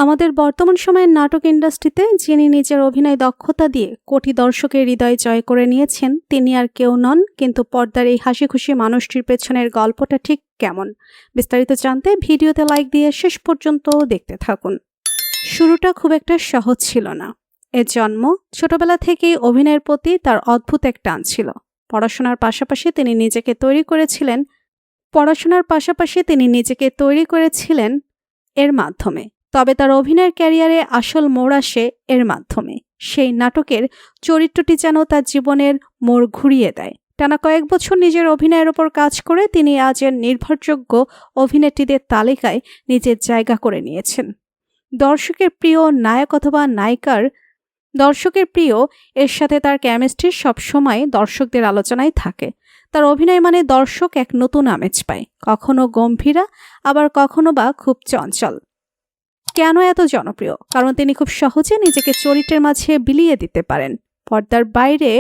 আমাদের বর্তমান সময়ের নাটক ইন্ডাস্ট্রিতে যিনি নিজের অভিনয় দক্ষতা দিয়ে কোটি দর্শকের হৃদয় জয় করে নিয়েছেন তিনি আর কেউ নন, কিন্তু পর্দার এই হাসি খুশি মানুষটির পেছনের গল্পটা ঠিক কেমন বিস্তারিত জানতে ভিডিওতে লাইক দিয়ে শেষ পর্যন্ত দেখতে থাকুন। শুরুটা খুব একটা সহজ ছিল না। এর জন্ম ছোটবেলা থেকেই অভিনয়ের প্রতি তার অদ্ভুত এক টান ছিল। পড়াশোনার পাশাপাশি তিনি নিজেকে তৈরি করেছিলেন এর মাধ্যমে। তবে তার অভিনয়ের ক্যারিয়ারে আসল মোড় আসে এর মাধ্যমে। সেই নাটকের চরিত্রটি যেন তার জীবনের মোড় ঘুরিয়ে দেয়। টানা কয়েক বছর নিজের অভিনয়ের ওপর কাজ করে তিনি আজের নির্ভরযোগ্য অভিনেত্রীদের তালিকায় নিজের জায়গা করে নিয়েছেন। দর্শকের প্রিয় এর সাথে তার কেমিস্ট্রি সবসময় দর্শকদের আলোচনায় থাকে। তার অভিনয় মানে দর্শক এক নতুন আমেজ পায়, কখনো গম্ভীরা, আবার কখনো বা খুব চঞ্চল। কেন এত জনপ্রিয়? কারণ তিনি খুব সহজে নিজেকে চরিত্রের মাঝে বিলিয়ে দিতে পারেন। পর্দার বাইরে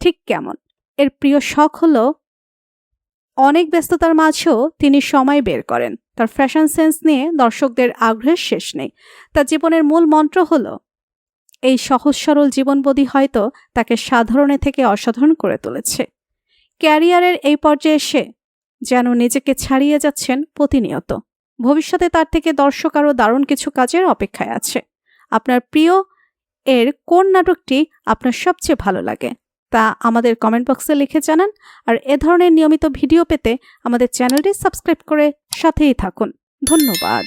ঠিক কেমন? এর প্রিয় শখ হলো অনেক ব্যস্ততার মাঝেও তিনি সময় বের করেন। তার ফ্যাশন সেন্স নিয়ে দর্শকদের আগ্রহের শেষ নেই। তার জীবনের মূল মন্ত্র হলো এই সহজ সরল জীবনবোধই হয়তো তাকে সাধারণের থেকে অসাধারণ করে তুলেছে। ক্যারিয়ারের এই পর্যায়ে এসে যেন নিজেকে ছাড়িয়ে যাচ্ছেন প্রতিনিয়ত। ভবিষ্যতে তার থেকে দর্শক আরও দারুণ কিছু কাজের অপেক্ষায় আছে। আপনার প্রিয় এর কোন নাটকটি আপনার সবচেয়ে ভালো লাগে তা আমাদের কমেন্ট বক্সে লিখে জানান। আর এ ধরনের নিয়মিত ভিডিও পেতে আমাদের চ্যানেলটি সাবস্ক্রাইব করে সাথেই থাকুন। ধন্যবাদ।